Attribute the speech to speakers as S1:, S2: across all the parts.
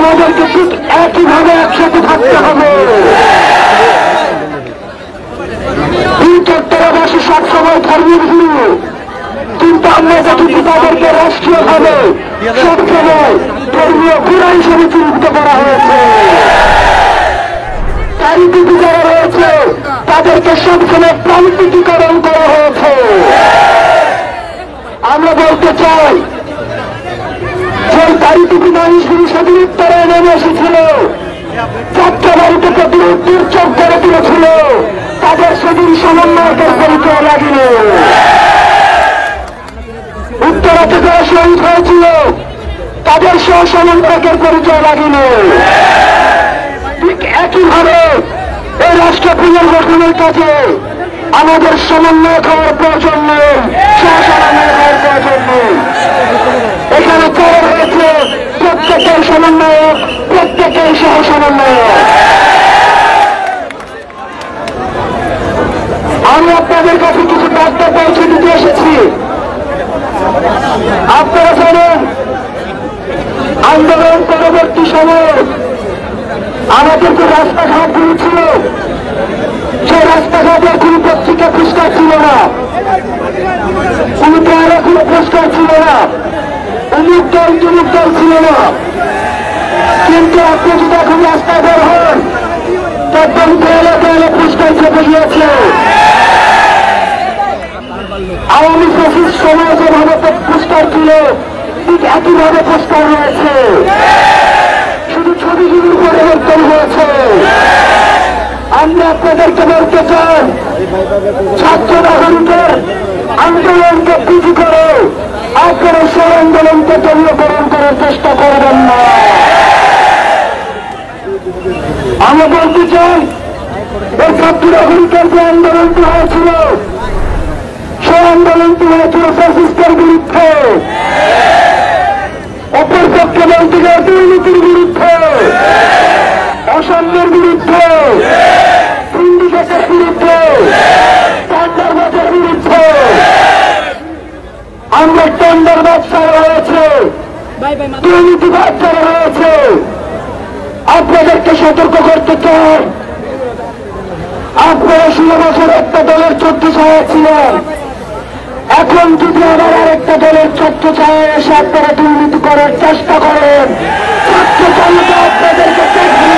S1: আমাদেরকে ঠিক একইভাবে একসাথে থাকতে হবে। চট্টগ্রামবাসী সবসময় ধর্মের ভিড়, কিন্তু আমরা দেখেছি তাদেরকে রাষ্ট্রীয়ভাবে সবসময় ধর্মীয় ঘোড়া হিসেবে চিহ্নিত করা হয়েছে। চারিদিকে যারা রয়েছে তাদেরকে সবসময় প্রান্তিকীকরণ করা হয়েছে। আমরা বলতে চাই যে চারিদিকে মানুষগুলি সেদিন উত্তরে নেমে এসেছিল, যাত্রাবাড়ি থেকে দুর্যোগ করে দিয়েছিল, তাদের সেদিন সমন্বয়কের পরিচয় লাগিল। উত্তরা থেকে শহীদ হয়েছিল, তাদের সহ সমন্বয়কের পরিচয় লাগিল। ঠিক একইভাবে এই রাষ্ট্র পুনর্গঠনের কাজে আমাদের সমন্বয় হওয়ার প্রয়োজন নেই, সহ-সমন্বয় হওয়ার প্রয়োজন নেই। এখানে যারা রয়েছে প্রত্যেকের সমন্বয়ক, প্রত্যেকের সহ-সমন্বয়ক। আমি আপনাদের কাছে কিছু বার্তা পৌঁছে দিতে এসেছি। আপনারা জানেন আন্দোলন পরবর্তী সময়ে আমাদের যে রাস্তাঘাটগুলি ছিল, সেই রাস্তাঘাটের কোন পত্রিকা পরিষ্কার ছিল না, কোন দেয়ালে কোন পরিষ্কার ছিল না, অমুক দল তমুক দল ছিল না। কিন্তু আপনি যদি এখন রাস্তায় বের হন, তখন দেয়ালে দেয়ালে পরিষ্কার চেপে গিয়েছে। আওয়ামী ফ্যাসিস্ট সময় যেভাবে পুরস্কার ছিল, ঠিক একইভাবে পুরস্কার রয়েছে, শুধু ছবিগুলির পরিবর্তন হয়েছে। আমরা আপনাদেরকে বলতে চাই, ছাত্র নাগরিকের আন্দোলনকে পিছু করে আপনারা সেই আন্দোলনকে দলীয়করণ করার চেষ্টা করবেন না। আমরা বলতে চাই, এই ছাত্র নাগরিকের যে আন্দোলনটি হয়েছিল, সেই আন্দোলনটি হয়েছিল ফ্যাসিস্টের বিরুদ্ধে, অপরপক্ষে বলতে গেলে দুর্নীতির বিরুদ্ধে, অসাম্যের বিরুদ্ধে, সিন্ডিকেটের বিরুদ্ধে, টেন্ডারবাজের বিরুদ্ধে। আমরা টেন্ডারবাজ যারা রয়েছে, দুর্নীতিবাজ যারা রয়েছে, আপনাদেরকে সতর্ক করতে চাই। আপনারা 16 বছর একটা দলের ছত্রছায়া ছিলেন, এখন যদি আবার আরেকটা দলের ছত্রছায়া এসে আপনারা দুর্নীতি করার চেষ্টা করেন, ছাত্র জনতা আপনাদেরকে দেখবে।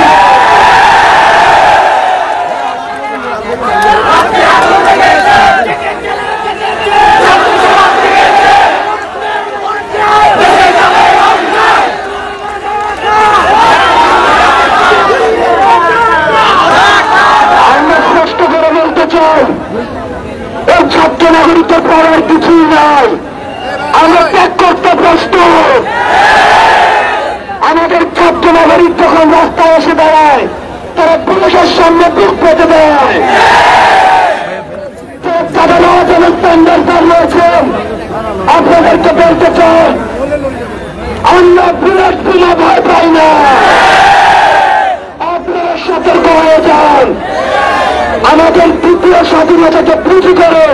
S1: আমরা স্পষ্ট করে বলতে চাই, এই ছাত্র নাগরিকের পড়ার কিছুই নাই, আমরা ত্যাগ করতে প্রস্তুত। আমাদের ছাত্র নাগরিক যখন রাস্তায় এসে দাঁড়ায়, তারা পুলিশের সামনে বুক পেতে দেয়। যারা নওয়াজের স্ট্যান্ডার্ড রয়েছেন, আপনাদেরকে বলতে চাই, আমরা বুলেট বোমা ভয় পাই না। আপনারা সতর্ক হয়ে যান। আমাদের তৃতীয় স্বাধীনতাকে পুঁজি করে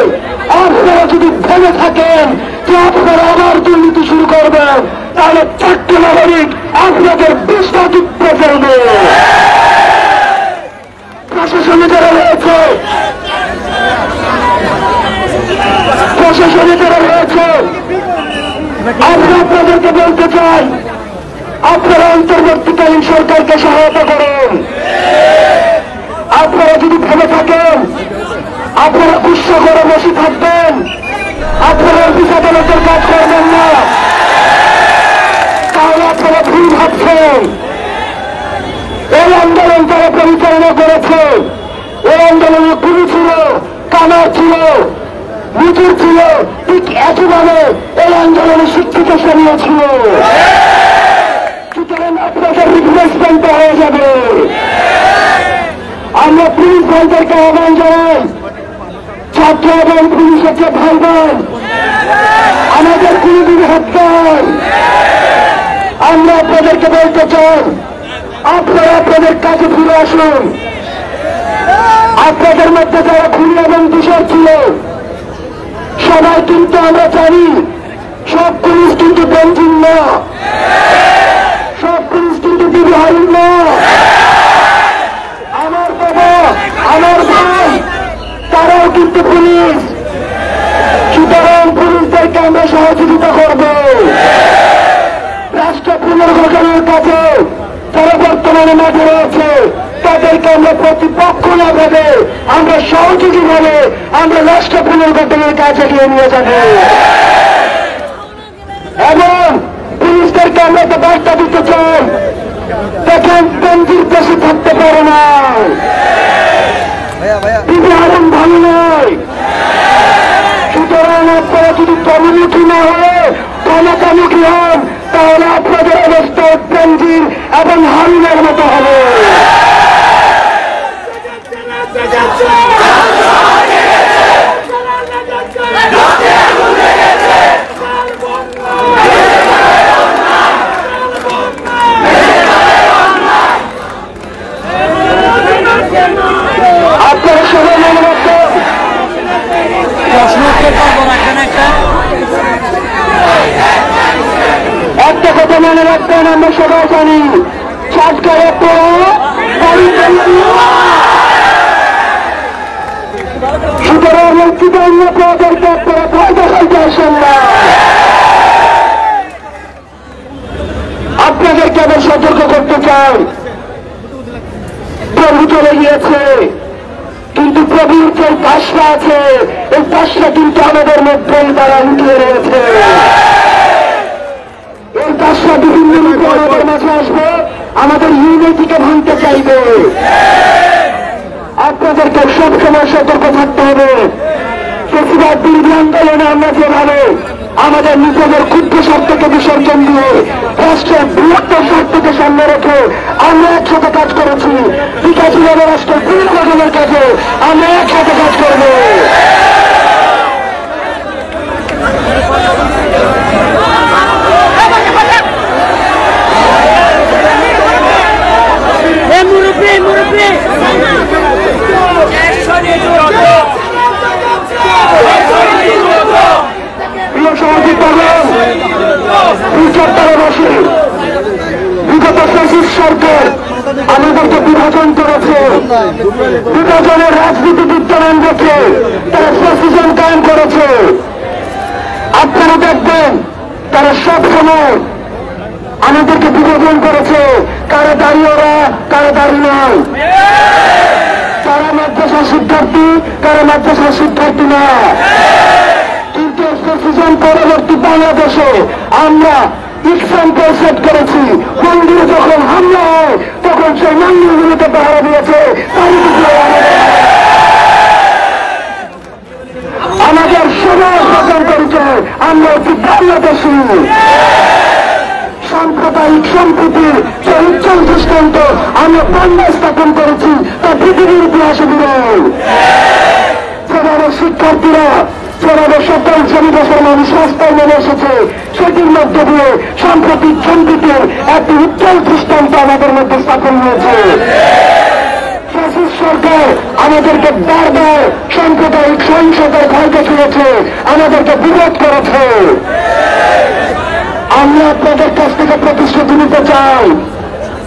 S1: আপনারা যদি ভেবে থাকেন যে আপনারা আবার দুর্নীতি শুরু করবেন, তাহলে ছাত্র নাগরিক আপনাদের বিস্তারিত করবে। প্রশাসনে যারা রয়েছে, আমরা আপনাদেরকে বলতে চাই, আপনারা অন্তর্বর্তীকালীন সরকারকে সহায়তা করুন। আপনারা যদি ভেবে থাকেন আপনারা গুসা করে বসে থাকবেন, আপনারা অফিস আদালতের কাজ করবেন না, তাহলে আপনারা ভুল ভাবছেন। এই আন্দোলন যারা পরিচালনা করেছে, এই আন্দোলনে গুলি ছিল, কামার ছিল, মিতুর ছিল, ঠিক একইভাবে এই আন্দোলনে শিক্ষিত শ্রেণীও ছিল। সুতরাং আপনাদের রিপ্লেসমেন্ট হয়ে যাবে। আমরা পুলিশ ভাইদেরকে আহ্বান জানাই, ছাত্র এবং পুলিশের যে ভাই বোন আমাদের কুলবির হত্যার, আমরা আপনাদেরকে বলতে চাই, আপনারা আপনাদের কাছে ফিরে আসুন। আপনাদের মধ্যে যারা খুনি এবং দূষণ ছিল, সবাই কিন্তু আমরা জানি সব পুলিশ কিন্তু বেঞ্জিন না, সব পুলিশ কিন্তু বাঁচানোর কাজে যারা বর্তমানে মাঠে রয়েছে তাদেরকে আমরা প্রতিপক্ষ না ভেবে আমরা সহযোগী ভাবে আমরা রাষ্ট্র পুনর্গঠনের কাজ এগিয়ে নিয়ে যাব এবং পুলিশদেরকে আমরা তো বার্তা দিতে চাই দেখেন বেনজির দেশে থাকতে পারে না তিনি আরম ভালো নয় সুতরাং আপনারা যদি কমিউনিটি না হয়ে ক্ষমতামুখী হন তাহলে আপনাদের অবস্থা বেনজির এবং হারুনের মতো হবে আপনারা সবাই মনে রাখবেন একটা কথা মনে রাখবেন আমরা সবাই জানি সরকারের সুতরাং মুক্তিপূর্ণ পদেরকে আপনারা ভয় দেখাইতে আসেন না আপনাদেরকে আমি সতর্ক করতে চাই প্রভু চলে গিয়েছে কিন্তু প্রভুর যে কাজটা আছে এই কাজটা কিন্তু আমাদের মধ্যেই তারা উঠিয়ে রয়েছে এই কাজটা বিভিন্ন রূপে আমাদের মাঝে আসবে আমাদের ইউনিটিকে ভাঙতে চাইবে আপনাদেরকে সবসময় সতর্ক থাকতে হবে ফেসিবাদ বিরোধী আন্দোলনে আমরা যেভাবে আমাদের নিজেদের ক্ষুদ্র স্বার্থকে বিসর্জন দিয়ে রাষ্ট্রের বৃহত্তর স্বার্থকে সামনে রেখে আমরা একসাথে কাজ করেছি বিকাশ রাষ্ট্রের পুনর্গঠনের কাজে আমরা একসাথে কাজ করব প্রিয় সমাজী পাগল বিচারধারাবাসী বিগত ফ্যাসিস্ট সরকার আমাদেরকে বিভাজন করেছে বিভাজনের রাজনীতি বিদ্যমান রেখে তারা ফ্যাসিজম কায়েম করেছে আপনারা দেখবেন তারা সব সময় আমাদেরকে বিভাজন করেছে কারা দাঁড়িয়ে ওরা কারা দাঁড়িয়ে নয় কারা মাদ্রাসা শিক্ষার্থী কারা মাদ্রাসা শিক্ষার্থী না কিন্তু ফ্যাসিজম পরবর্তী বাংলাদেশে আমরা এক্সাম্পল সেট করেছি মন্দিরে যখন হামলা হয় তখন সেই মন্দিরগুলোকে পাহারা দিয়েছে আমাদের সমাজ গঠন করেছে আমরা একটি বাংলাদেশী সাম্প্রদায়িক সম্প্রীতির যে উজ্জ্বল দৃষ্টান্ত আমরা বাংলায় স্থাপন করেছি তা পৃথিবীর ইতিহাসে বিরল যেভাবে শিক্ষার্থীরা যেভাবে সকল শ্রেণীদেশের মানুষ রাস্তায় নেমে এসেছে সেটির মধ্যে দিয়ে সাম্প্রতিক সম্প্রীতির একটি উজ্জ্বল দৃষ্টান্ত আমাদের মধ্যে স্থাপন হয়েছে ফ্যাসিস্ট সরকার আমাদেরকে বারবার সাম্প্রদায়িক সহিংসতার ভয় দেখিয়েছে আমাদেরকে বিরোধ করেছে আমরা আপনাদের কাছ থেকে প্রতিশ্রুতি নিতে চাই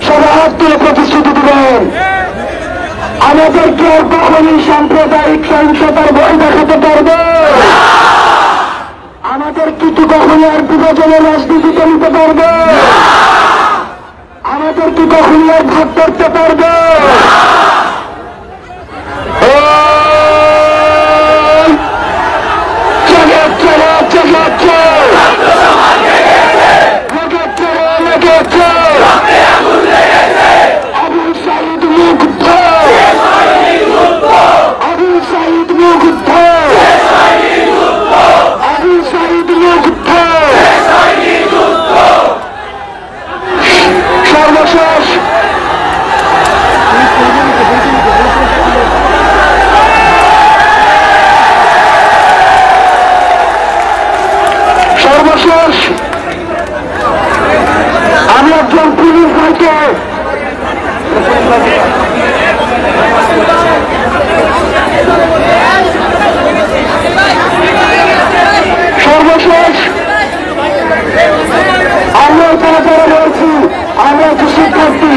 S1: সবাই হাত তুলে প্রতিশ্রুতি দিবেন আমাদেরকে আর কখনই সাম্প্রদায়িক সহিংসতার ভয় দেখাতে পারবে আমাদের কিন্তু কখনই আর বিভাজনের রাজনীতিতে নিতে পারবে আমাদের কি কখনই আর ভাগ করতে পারবে সর্বশেষ আমি একজন পুলিশ ভাইকে সর্বশেষ আমরা এখানে যারা রয়েছি আমরা একটু শিক্ষার্থী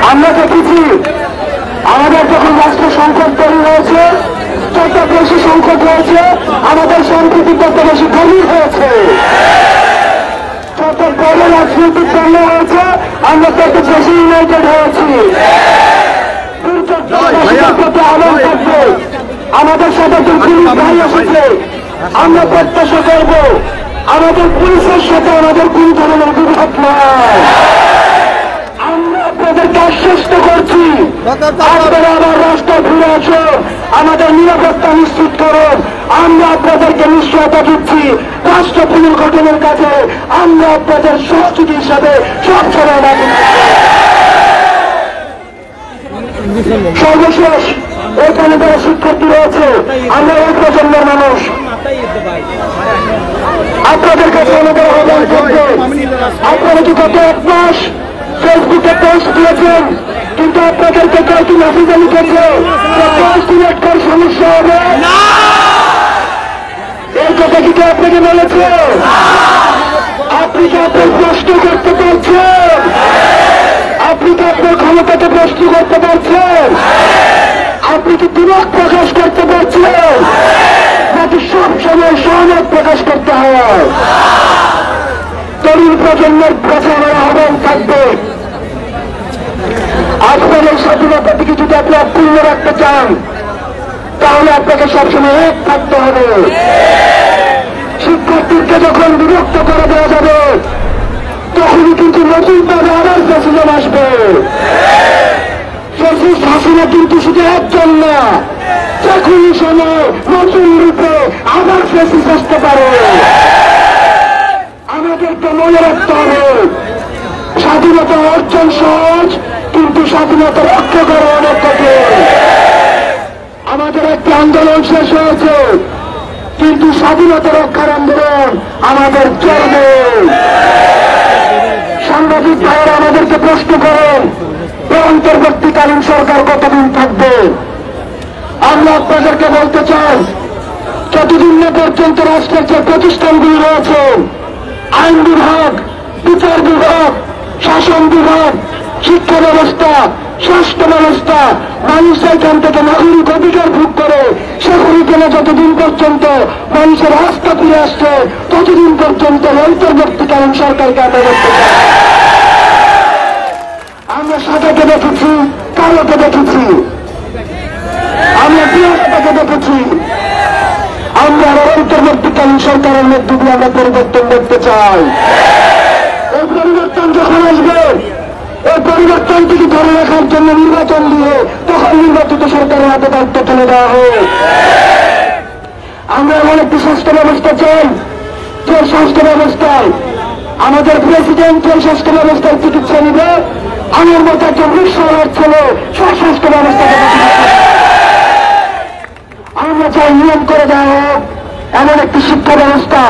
S1: আমরা দেখেছি আমাদের যখন যত বেশি সংকট হয়েছে আমাদের সম্প্রীতি তত বেশি গভীর হয়েছে, যত বড় রাজনৈতিক দল হয়েছে আমরা তত বেশি ইউনাইটেড হয়েছি। প্রতি আলোক থাকবে, আমাদের সাথে যে পুলিশ ভাই এসেছে আমরা প্রত্যাশা করব আমাদের পুলিশের সাথে আমাদের কোন ধরনের বিরোধ নয়। আমরা আপনাদেরকে আশ্বস্ত করছি আপনারা আবার রাস্তা ফিরে আসুন, আমাদের নিরাপত্তা নিশ্চিত করুন। আমরা আপনাদেরকে নিশ্চয়তা দিচ্ছি রাষ্ট্র পুনর্গঠনের কাছে আমরা আপনাদের সহযোগী হিসাবে সবসময় রাখি। সর্বশেষ এখানে যারা শিক্ষার্থী রয়েছে আমরা এই প্রজন্মের মানুষ, আপনাদের কাছে আমাদের আহ্বান করবে আপনারা কি গত 1 মাস ফেসবুকে পোস্ট দিয়েছেন কিন্তু আপনাদেরকে কেউ কি মেসেজে লিখেছে পোস্ট ডিলেট করে সমস্যা হবে, এই কথা কি কেউ আপনাকে বলেছে? আপনি কি আপনার প্রশ্ন করতে পারছেন? আপনি কি আপনার ক্ষমতাকে প্রশ্ন করতে পারছেন? আপনি কি বিরোধ প্রকাশ করতে পারছেন নাকি সবসময় সহমত প্রকাশ করতে হয়? তরুণ প্রজন্মের কাছে আমার আহ্বান থাকবে আপনার এই স্বাধীনতা থেকে যদি আপনি অক্ষুণ্ণ রাখতে চান তাহলে আপনাকে সবসময় এক থাকতে হবে। শিক্ষার্থীকে যখন বিরক্ত করে দেওয়া যাবে তখনই কিন্তু নতুনভাবে আবার ফ্যাসিজম আসবে। ফ্যাসিস্ট হাসিনা কিন্তু শুধু একজন না, যে কোনো সময় নতুন রূপে আবার ফ্যাসিস্ট আসতে পারে। আমাদেরকে মনে রাখতে হবে স্বাধীনতা অর্জন সহজ কিন্তু স্বাধীনতা রক্ষা করা অনেক কঠিন। আমাদের একটি আন্দোলন শেষ হয়েছে কিন্তু স্বাধীনতা রক্ষার আন্দোলন আমাদের চলবে। সাংবাদিক ভাইয়েরা আমাদেরকে প্রশ্ন করেন অন্তর্বর্তীকালীন সরকার কতদিন থাকবে। আমরা আপনাদেরকে বলতে চাই যতদিন না পর্যন্ত রাষ্ট্রের যে প্রতিষ্ঠানগুলি রয়েছে আইন বিভাগ, বিচার বিভাগ, শাসন বিভাগ, শিক্ষা ব্যবস্থা, স্বাস্থ্য ব্যবস্থা মানুষ এখান থেকে নাগরিক অধিকার ভোগ করে সেগুলিকে যতদিন পর্যন্ত মানুষের আস্থা ফিরে আসছে ততদিন পর্যন্ত অন্তর্বর্তীকালীন সরকারকে আমরা দেখতে চাই। আমরা সাদাকে দেখেছি, কালোকে দেখেছি, আমরা বিরাটটাকে দেখেছি, আমরা অন্তর্বর্তীকালীন সরকারের মধ্যে দিয়ে আমরা পরিবর্তন দেখতে চাই। এই পরিবর্তন যখন আসবে এই পরিবর্তনটিকে ধরে রাখার জন্য নির্বাচন দিয়ে তখন নির্বাচিত সরকারের হাতে দায়িত্ব তুলে দেওয়া হোক। আমরা এমন একটি স্বাস্থ্য ব্যবস্থা চাই যে স্বাস্থ্য ব্যবস্থায় আমাদের প্রেসিডেন্ট যে স্বাস্থ্য ব্যবস্থায় চিকিৎসা নিবে আমার মতো একজন বিশ্বনাথ ছেলে সেই স্বাস্থ্য ব্যবস্থাকে আমরা চাই নিয়ম করে দেওয়া হোক এমন একটি শিক্ষা ব্যবস্থা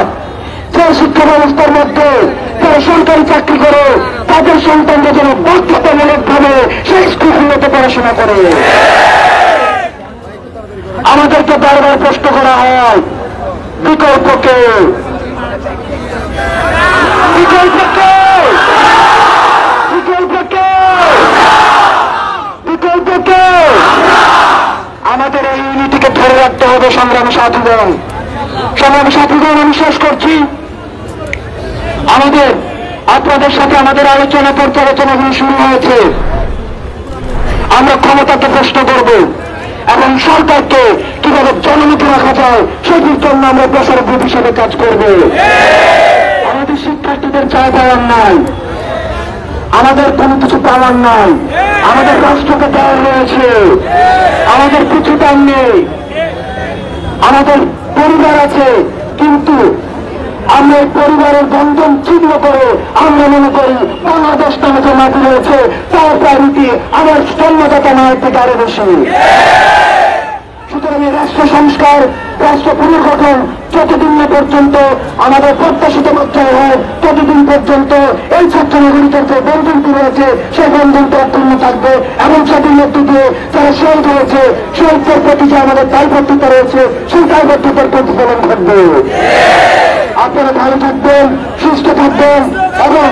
S1: যে শিক্ষা ব্যবস্থার মধ্যে যারা সরকারি চাকরি করে তাদের সন্তানদের যেন বাধ্যতামূলক ভাবে সেই স্কুলগুলোতে পড়াশোনা করে। আমাদেরকে বারবার প্রশ্ন করা হয় বিকল্পকে বিকল্পকে বিকল্পকে বিকল্পকে আমাদের এই ইউনিটিকে ধরে রাখতে হবে। সংগ্রামী সাথীগণ, সংগ্রামী সাথীগণ, আমি শেষ করছি। আমাদের আপনাদের সাথে আমাদের আলোচনা পর্যালোচনাগুলি শুরু হয়েছে। আমরা ক্ষমতাকে প্রশ্ন করব এবং সরকারকে কিভাবে জনমুখী রাখা যায় সেটির জন্য আমরা প্রসার গ্রুপ হিসেবে কাজ করব। আমাদের শিক্ষার্থীদের চায় পাওয়ার নাই, আমাদের কোনো কিছু পাওয়ার নাই, আমাদের রাষ্ট্রকে দেওয়ার রয়েছে, আমাদের কিছু দাম নেই, আমাদের পরিবার আছে কিন্তু আমরা এই পরিবারের বন্ধন ছিন্ন করে আমরা মনে করি বাংলাদেশ নামে যে মাটি রয়েছে তার প্রায়োরিটি আমার জন্মদাতা মায়ের থেকে আরো বেশি। সুতরাং এই রাষ্ট্র সংস্কার, রাষ্ট্র পুনর্গঠন যতদিন না পর্যন্ত আমাদের প্রত্যাশিত মাত্রায় হয় ততদিন পর্যন্ত এই ছাত্র নাগরিকের যে বন্ধনটি রয়েছে সেই বন্ধনটা অক্ষুণ্ণ থাকবে এবং সেটির মধ্যে দিয়ে যারা শহীদ হয়েছে শহীদদের প্রতি যে আমাদের দায়বদ্ধতা রয়েছে সেই দায়বদ্ধতার প্রতিফলন ঘটবে। আপনারা ভালো থাকবেন, সুস্থ থাকবেন এবং